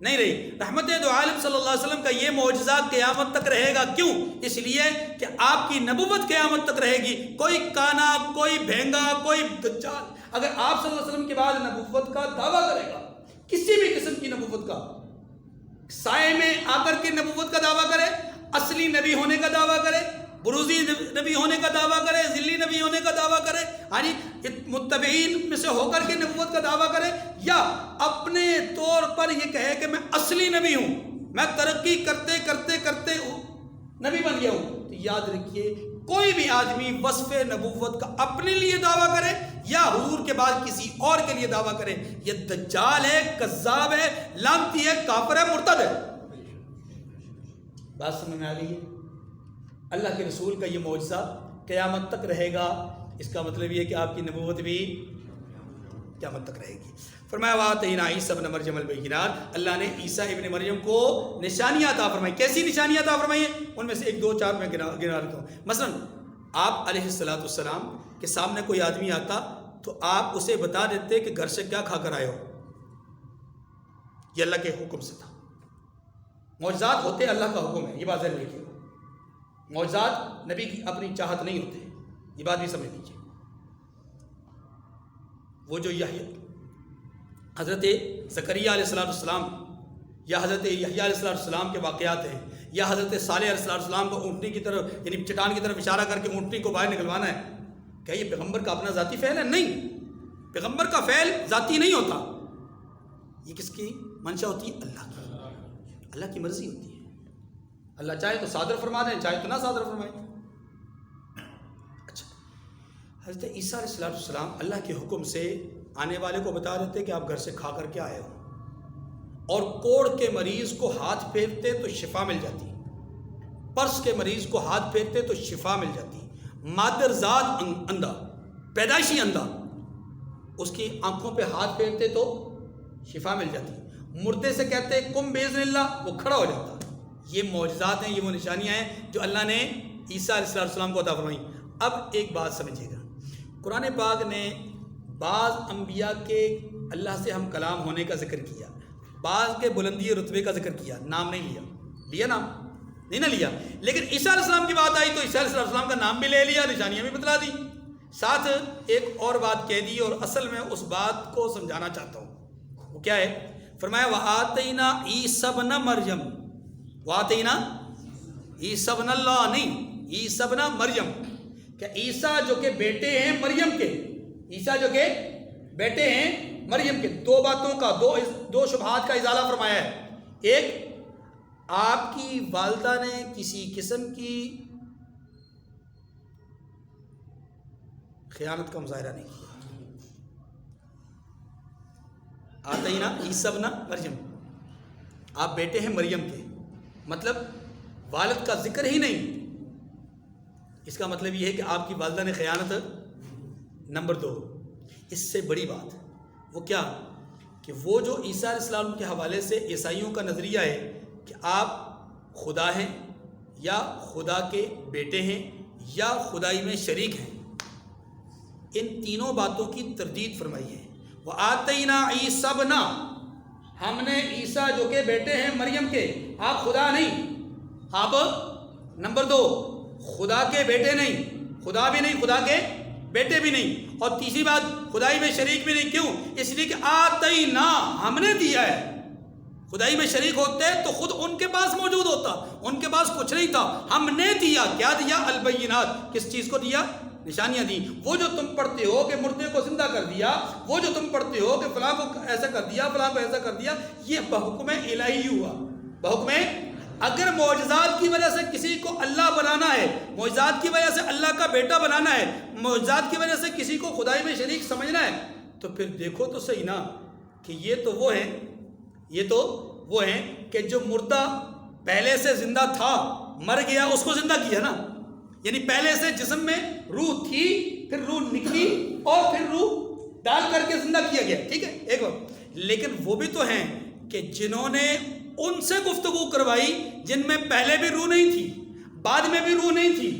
نہیں رہی۔ رحمت دو عالم صلی اللہ علیہ وسلم کا یہ معجزہ قیامت تک رہے گا۔ کیوں؟ اس لیے کہ آپ کی نبوت قیامت تک رہے گی۔ کوئی کانا، کوئی بھینگا، کوئی دجال اگر آپ صلی اللہ علیہ وسلم کے بعد نبوت کا دعویٰ کرے گا، کسی بھی قسم کی نبوت کا، سائے میں آ کر کے نبوت کا دعویٰ کرے، اصلی نبی ہونے کا دعویٰ کرے، بروزی نبی ہونے کا دعویٰ کرے، ذلی نبی ہونے کا دعویٰ کرے، یعنی متبعین میں سے ہو کر کے نبوت کا دعویٰ کرے، یا اپنے طور پر یہ کہے کہ میں اصلی نبی ہوں، میں ترقی کرتے کرتے کرتے نبی بن گیا ہوں، تو یاد رکھیے کوئی بھی آدمی وصف نبوت کا اپنے لیے دعویٰ کرے یا حضور کے بعد کسی اور کے لیے دعویٰ کرے، یہ دجال ہے، کذاب ہے، لعنتی ہے، کافر ہے، مرتد ہے۔ بات سمجھ میں آ گئی ہے؟ اللہ کے رسول کا یہ معجزہ قیامت تک رہے گا، اس کا مطلب یہ ہے کہ آپ کی نبوت بھی قیامت تک رہے گی۔ فرمایا وَآتَيْنَا عِيسَىٰ ابْنَ مَرْيَمَ الْبَيِّنَاتِ، اللہ نے عیسیٰ ابن مریم کو نشانیاں عطا فرمائی۔ کیسی نشانیاں عطا فرمائی ہیں؟ ان میں سے 1 2 4 میں گنا لیتا ہوں۔ مثلا آپ علیہ السلام کے سامنے کوئی آدمی آتا تو آپ اسے بتا دیتے کہ گھر سے کیا کھا کر آئے ہو، یہ اللہ کے حکم سے تھا۔ معجزات ہوتے اللہ کا حکم ہے، یہ بات ذہن رکھیے۔ معجزات نبی کی اپنی چاہت نہیں ہوتے، یہ بات بھی سمجھ لیجیے۔ وہ جو حضرت زکریا علیہ السلام یا حضرت یحییٰ علیہ السلام کے واقعات ہیں، یا حضرت صالح علیہ السلام کو اونٹنی کی طرف یعنی چٹان کی طرف اشارہ کر کے اونٹنی کو باہر نکلوانا ہے، کیا یہ پیغمبر کا اپنا ذاتی فعل ہے؟ نہیں، پیغمبر کا فعل ذاتی نہیں ہوتا، یہ کس کی منشا ہوتی ہے؟ اللہ کی، اللہ کی مرضی ہوتی ہے۔ اللہ چاہے تو صادر فرما دیں، چاہے تو نہ صادر فرمائیں۔ اچھا، حضرت عیسیٰ علیہ السلام اللہ کے حکم سے آنے والے کو بتا دیتے کہ آپ گھر سے کھا کر کے آئے ہو، اور کوڑ کے مریض کو ہاتھ پھیرتے تو شفا مل جاتی، پرس کے مریض کو ہاتھ پھیرتے تو شفا مل جاتی، مادرزاد اندھا، پیدائشی اندھا، اس کی آنکھوں پہ ہاتھ پھیرتے تو شفا مل جاتی، مردے سے کہتے کم باذن اللہ، وہ کھڑا ہو جاتا۔ یہ معجزات ہیں، یہ وہ نشانیاں ہیں جو اللہ نے عیسیٰ علیہ السلام کو عطا فرمائی۔ اب ایک بات سمجھیے گا، قرآن پاک نے بعض انبیاء کے اللہ سے ہم کلام ہونے کا ذکر کیا، بعض کے بلندی رتبے کا ذکر کیا، نام نہیں لیا نام نہیں نہ لیا، لیکن عیسیٰ علیہ السلام کی بات آئی تو عیسیٰ علیہ السلام کا نام بھی لے لیا، نشانیاں بھی بتلا دی، ساتھ ایک اور بات کہہ دی، اور اصل میں اس بات کو سمجھانا چاہتا ہوں۔ وہ کیا ہے؟ فرمایا وَآتَيْنَا عِيسَىٰ ابْنَ مریم، وَآتَيْنَا عِيسَىٰ ابْنَ اللہ نہیں، عیسیٰ ابن مریم، کہ عیسیٰ جو کہ بیٹے ہیں مریم کے، عیسیٰ جو کہ بیٹے ہیں مریم کے، 2 باتوں کا 2 شبہات کا ازالہ فرمایا ہے۔ ایک، آپ کی والدہ نے کسی قسم کی خیانت کا مظاہرہ نہیں کیا۔ آتینا عیسیٰ ابن مریم، آپ بیٹے ہیں مریم کے، مطلب والد کا ذکر ہی نہیں، اس کا مطلب یہ ہے کہ آپ کی والدہ نے خیانت۔ نمبر 2، اس سے بڑی بات وہ کیا کہ وہ جو عیسیٰ علیہ السلام کے حوالے سے عیسائیوں کا نظریہ ہے کہ آپ خدا ہیں یا خدا کے بیٹے ہیں یا خدائی میں شریک ہیں، ان تینوں باتوں کی تردید فرمائی ہے۔ وَآتَيْنَا عِيسَى ابْنَ، ہم نے عیسیٰ جو کہ بیٹے ہیں مریم کے، آپ خدا نہیں، آپ نمبر 2 خدا کے بیٹے نہیں، خدا بھی نہیں، خدا کے بیٹے بھی نہیں، اور تیسری بات خدائی میں شریک بھی نہیں۔ کیوں؟ اس لیے کہ آتینا، ہم نے دیا ہے۔ خدائی میں شریک ہوتے تو خود ان کے پاس موجود ہوتا، ان کے پاس کچھ نہیں تھا، ہم نے دیا۔ کیا دیا؟ البینات، کس چیز کو دیا؟ نشانیاں دی۔ وہ جو تم پڑھتے ہو کہ مردے کو زندہ کر دیا، وہ جو تم پڑھتے ہو کہ فلاں کو ایسا کر دیا، فلاں کو ایسا کر دیا، یہ بحکم الہی ہوا، بحکم۔ اگر معجزات کی وجہ سے کسی کو اللہ بنانا ہے، معجزات کی وجہ سے اللہ کا بیٹا بنانا ہے، معجزات کی وجہ سے کسی کو خدائی میں شریک سمجھنا ہے، تو پھر دیکھو تو صحیح نا کہ یہ تو وہ ہیں کہ جو مردہ پہلے سے زندہ تھا، مر گیا، اس کو زندہ کیا نا، یعنی پہلے سے جسم میں روح تھی، پھر روح نکلی اور پھر روح ڈال کر کے زندہ کیا گیا، ٹھیک ہے ایک وقت۔ لیکن وہ بھی تو ہیں کہ جنہوں نے ان سے گفتگو کروائی جن میں پہلے بھی روح نہیں تھی، بعد میں بھی روح نہیں تھی،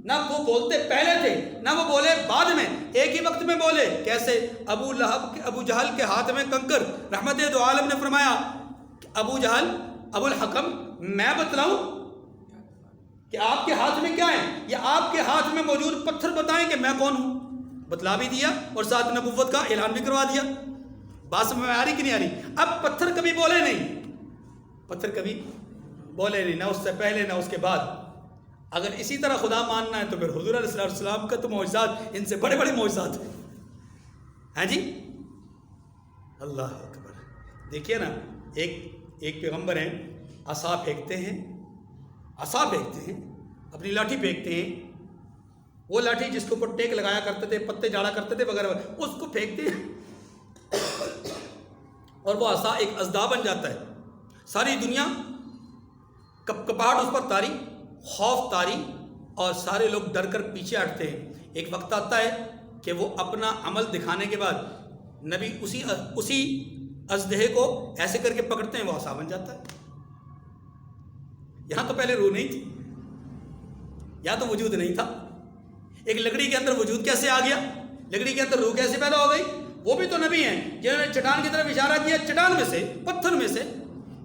نہ وہ بولتے پہلے تھے نہ وہ بولے بعد میں، ایک ہی وقت میں بولے۔ کیسے؟ ابو جہل کے ہاتھ میں کنکر، رحمت دو عالم نے فرمایا ابو جہل، ابو الحکم، میں بتلاؤں کہ آپ کے ہاتھ میں کیا ہے، یا آپ کے ہاتھ میں موجود پتھر بتائیں کہ میں کون ہوں؟ بتلا بھی دیا اور ساتھ نبوت کا اعلان بھی کروا دیا۔ بات سمجھ میں آ رہی کہ نہیں آ رہی؟ اب پتھر کبھی بولے نہیں، پتھر کبھی بولے نہیں، نہ اس سے پہلے نہ اس کے بعد۔ اگر اسی طرح خدا ماننا ہے تو پھر حضور علیہ السلام کا تو معجزات ان سے بڑے بڑے معجزات ہیں جی۔ اللہ اکبر۔ دیکھیے نا، ایک پیغمبر ہیں، عصا پھینکتے ہیں، اپنی لاٹھی پھینکتے ہیں، وہ لاٹھی جس کے اوپر ٹیک لگایا کرتے تھے، پتے جاڑا کرتے تھے وغیرہ، اس کو پھینکتے ہیں اور وہ عصا ایک اژدہا بن جاتا ہے۔ ساری دنیا کپاہٹ اس پر تاری، خوف تاری، اور سارے لوگ ڈر کر پیچھے ہٹتے ہیں۔ ایک وقت آتا ہے کہ وہ اپنا عمل دکھانے کے بعد نبی اسی اژدہے کو ایسے کر کے پکڑتے ہیں، وہ عصا بن جاتا ہے۔ یہاں تو پہلے روح نہیں تھی، یہاں تو وجود نہیں تھا۔ ایک لکڑی کے اندر وجود کیسے آ گیا؟ لکڑی کے اندر روح کیسے پیدا ہو گئی؟ وہ بھی تو نبی ہیں جنہوں نے چٹان کی طرف اشارہ کیا، چٹان میں سے، پتھر میں سے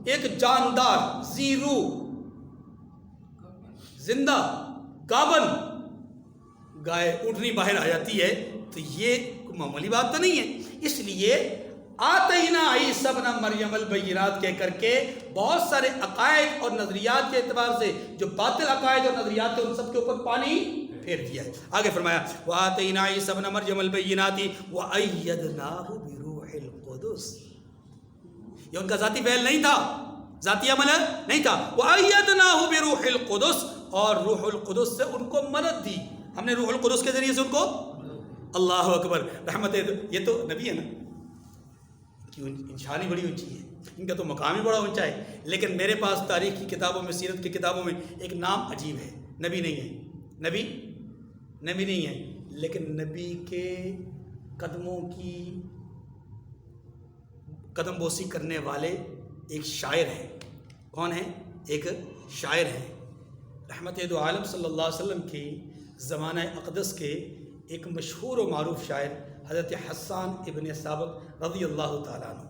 ایک جاندار ذی روح، زندہ گابن گائے اونٹنی باہر آ جاتی ہے، تو یہ معمولی بات تو نہیں ہے۔ اس لیے آتینا عیسی ابن مریم البینات کہہ کر کے بہت سارے عقائد اور نظریات کے اعتبار سے جو باطل عقائد اور نظریات تھے ان سب کے اوپر پانی پھیر دیا ہے۔ آگے فرمایا وآتینا عیسی ابن مریم البینات وأیدناہ بروح القدس، یہ ان کا ذاتی فعل نہیں تھا، ذاتی عمل نہیں تھا۔ وأیدناہ بروح القدس، اور روح القدس سے ان کو مدد دی، ہم نے روح القدس کے ذریعے سے ان کو، اللہ اکبر، رحمت، یہ تو نبی ہے نا، انشانی بڑی اونچی ہے، ان کا تو مقام ہی بڑا اونچا ہے۔ لیکن میرے پاس تاریخ کی کتابوں میں، سیرت کی کتابوں میں ایک نام عجیب ہے، نبی نہیں ہے، نبی نہیں ہے، لیکن نبی کے قدموں کی قدم بوسی کرنے والے ایک شاعر ہیں۔ کون ہیں؟ ایک شاعر ہیں، رحمت دو عالم صلی اللہ علیہ وسلم کی زمانہ اقدس کے ایک مشہور و معروف شاعر حضرت حسان ابن ثابت رضی اللہ تعالیٰ عنہ،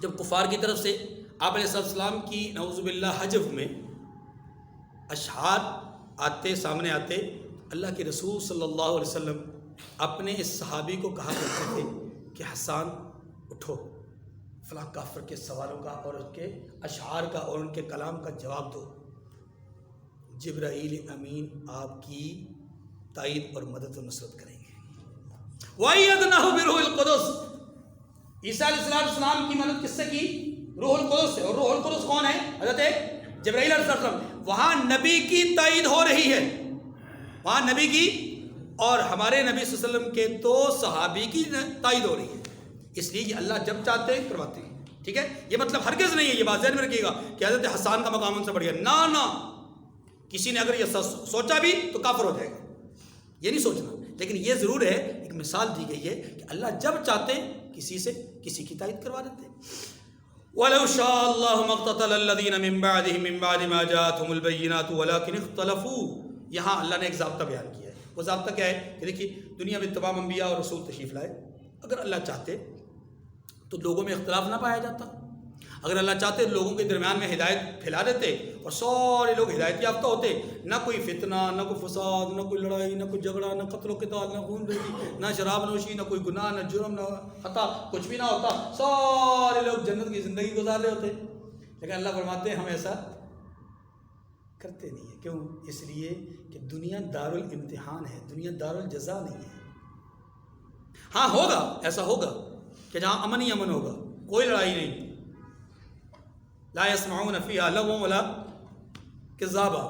جب کفار کی طرف سے آپ علیہ السلام کی نعوذ باللہ حجب میں اشعار سامنے آتے، اللہ کے رسول صلی اللہ علیہ وسلم اپنے اس صحابی کو کہا کرتے تھے کہ حسان اٹھو، فلاں کافر کے سوالوں کا اور اس کے اشعار کا اور ان کے کلام کا جواب دو، جبرائیل امین آپ کی تائید اور مدد و نصرت کریں گے۔ وَأَيَّدْنَاهُ بِرُوحِ الْقُدُسِ، عیسیٰ علیہ السلام کی مدد کس سے کی؟ روح القدس سے۔ اور روح القدس کون ہے؟ حضرت جبرائیل علیہ السلام۔ وہاں نبی کی تائید ہو رہی ہے، وہاں نبی کی اور ہمارے نبی صلی اللہ علیہ وسلم کے تو صحابی کی تائید ہو رہی ہے۔ اس لیے یہ اللہ جب چاہتے ہیں کرواتے ہیں، ٹھیک ہے؟ یہ مطلب ہرگز نہیں ہے، یہ بات ذہن میں رکھیے گا کہ حضرت حسان کا مقام ان سے بڑھ گیا، نہ کسی نے اگر یہ سوچا بھی تو کافر ہو جائے گا، یہ نہیں سوچنا۔ لیکن یہ ضرور ہے، ایک مثال دی گئی ہے کہ اللہ جب چاہتے کسی سے کسی کی تائید کروا دیتے. وَلَوْ شَاءَ اللَّهُ مَا اقْتَتَلَ الَّذِينَ مِن بَعْدِهِم مِّن بَعْدِ مَا جَاءَتْهُمُ الْبَيِّنَاتُ وَلَٰكِنِ اخْتَلَفُوا. یہاں اللہ نے ایک ضابطہ بیان کیا ہے. وہ ضابطہ کیا ہے کہ دیکھیے دنیا میں تمام انبیاء اور رسول تشریف لائے. اگر اللہ چاہتے تو لوگوں میں اختلاف نہ پایا جاتا. اگر اللہ چاہتے لوگوں کے درمیان میں ہدایت پھیلا دیتے اور سارے لوگ ہدایت یافتہ ہوتے. نہ کوئی فتنہ، نہ کوئی فساد، نہ کوئی لڑائی، نہ کوئی جھگڑا، نہ قتل و قتال، نہ خون ریزی، نہ شراب نوشی، نہ کوئی گناہ، نہ جرم، نہ خطا، کچھ بھی نہ ہوتا. سارے لوگ جنت کی زندگی گزار رہے ہوتے. لیکن اللہ فرماتے ہیں ہم ایسا کرتے نہیں ہیں. کیوں؟ اس لیے کہ دنیا دارالامتحان ہے، دنیا دارالجزا نہیں ہے. ہاں ہوگا، ایسا ہوگا کہ جہاں امن ہی امن ہوگا، کوئی لڑائی نہیں، لا يسمعون فيها لغوا ولا كذابا،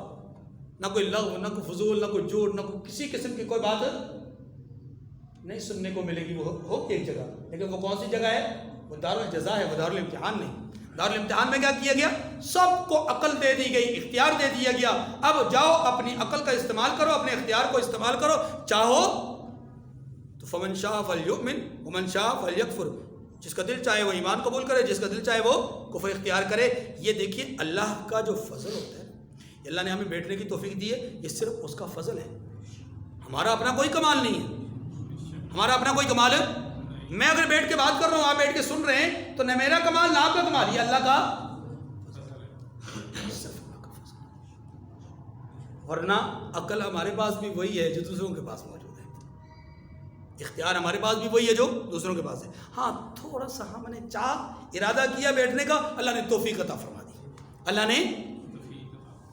نہ کوئی لغو، نہ کوئی فضول، نہ کوئی جھوٹ، نہ کوئی کسی قسم کی کوئی بات نہیں سننے کو ملے گی. وہ ہوگی ایک جگہ، لیکن وہ کون سی جگہ ہے؟ وہ دارالجزا ہے، وہ دارالامتحان نہیں. دارالامتحان میں کیا کیا گیا؟ سب کو عقل دے دی گئی، اختیار دے دیا گیا. اب جاؤ اپنی عقل کا استعمال کرو، اپنے اختیار کو استعمال کرو. چاہو تو فمن شاء فلیؤمن ومن شاء فلیکفر. جس کا دل چاہے وہ ایمان قبول کرے، جس کا دل چاہے وہ کفر اختیار کرے. یہ دیکھیے اللہ کا جو فضل ہوتا ہے، اللہ نے ہمیں بیٹھنے کی توفیق دی ہے، یہ صرف اس کا فضل ہے. ہمارا اپنا کوئی کمال نہیں ہے، ہمارا اپنا کوئی کمال ہے. میں اگر بیٹھ کے بات کر رہا ہوں، آپ بیٹھ کے سن رہے ہیں، تو نہ میرا کمال نہ آپ کا کمال، یہ اللہ کا صرف اللہ کا فضل. ورنہ عقل ہمارے پاس بھی وہی ہے جو دوسروں کے پاس موجود ہے، اختیار ہمارے پاس بھی وہی ہے جو دوسروں کے پاس ہے. ہاں تھوڑا سا ہم نے ارادہ کیا بیٹھنے کا، اللہ نے توفیق عطا فرما دی. اللہ نے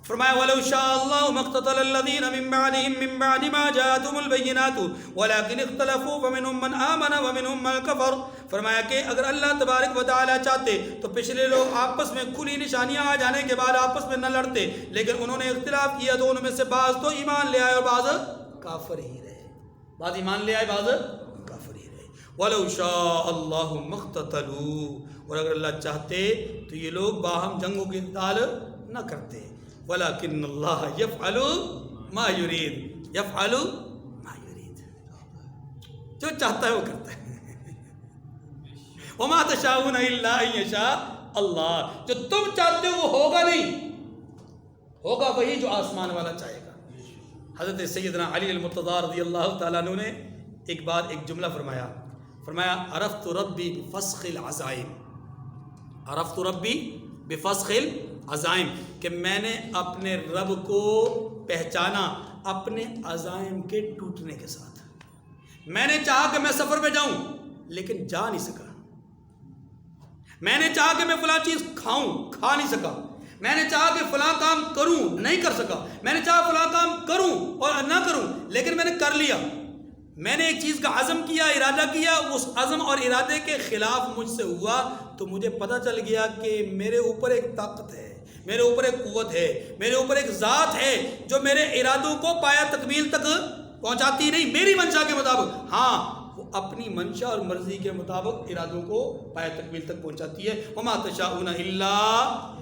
فرمایا وَلَوْ شَاءَ اللَّهُ مَا اقْتَتَلَ الَّذِينَ مِن بَعْدِهِم مِّن بَعْدِ مَا جَاءَتْهُمُ الْبَيِّنَاتُ وَلَٰكِنِ اخْتَلَفُوا فَمِنْهُم مَّنْ آمَنَ وَمِنْهُم مَّن كَفَرَ. فرمایا کہ اگر اللہ تبارک و تعالیٰ چاہتے تو پچھلے لوگ آپس میں کھلی نشانیاں آ جانے کے بعد آپس میں نہ لڑتے، لیکن انہوں نے اختلاف کیا تو ان میں سے بعض تو ایمان لے آئے اور بعض کافر ہی رہے. بعض ایمان لے آئے، بعض کافر ہی رہے. وَلَوْ شَاءَ اللَّهُ مَا اقْتَتَلُوا. اور اگر اللہ چاہتے تو یہ لوگ باہم جنگ و قتال نہ کرتے. وَلَكِنَّ اللَّهَ يَفْعَلُ مَا يُرِيدُ. يَفْعَلُ مَا يُرِيدُ. جو چاہتا ہے وہ کرتا ہے. وَمَا تَشَاءُونَ إِلَّا أَن يَشَاءَ اللَّهُ. جو تم چاہتے ہو وہ ہوگا نہیں، ہوگا وہی جو آسمان والا چاہے گا. حضرت سیدنا علی المرتضیٰ رضی اللہ تعالیٰ عنہ نے ایک بار ایک جملہ فرمایا عرفت ربی بفسخ العزائم. عرفت ربی بفسخ العزائم، کہ میں نے اپنے رب کو پہچانا اپنے عزائم کے ٹوٹنے کے ساتھ. میں نے چاہا کہ میں سفر پہ جاؤں لیکن جا نہیں سکا. میں نے چاہا کہ میں فلاں چیز کھاؤں، کھا نہیں سکا. میں نے چاہا کہ فلاں کام کروں، نہیں کر سکا. میں نے چاہا فلاں کام کروں اور نہ کروں، لیکن میں نے کر لیا. میں نے ایک چیز کا عزم کیا، ارادہ کیا، اس عزم اور ارادے کے خلاف مجھ سے ہوا تو مجھے پتہ چل گیا کہ میرے اوپر ایک طاقت ہے، میرے اوپر ایک قوت ہے، میرے اوپر ایک ذات ہے جو میرے ارادوں کو پایا تکمیل تک پہنچاتی نہیں میری منشا کے مطابق. ہاں وہ اپنی منشا اور مرضی کے مطابق ارادوں کو پایا تکمیل تک پہنچاتی ہے. وما تشاءون الا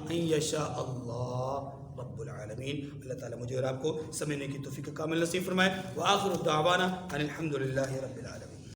ان یشاء اللہ رب العالمین. اللہ تعالیٰ مجھے اور آپ کو سمجھنے کی توفیق کامل نصیب فرمائے. وآخر دعوانا ان الحمد للہ رب العالمین.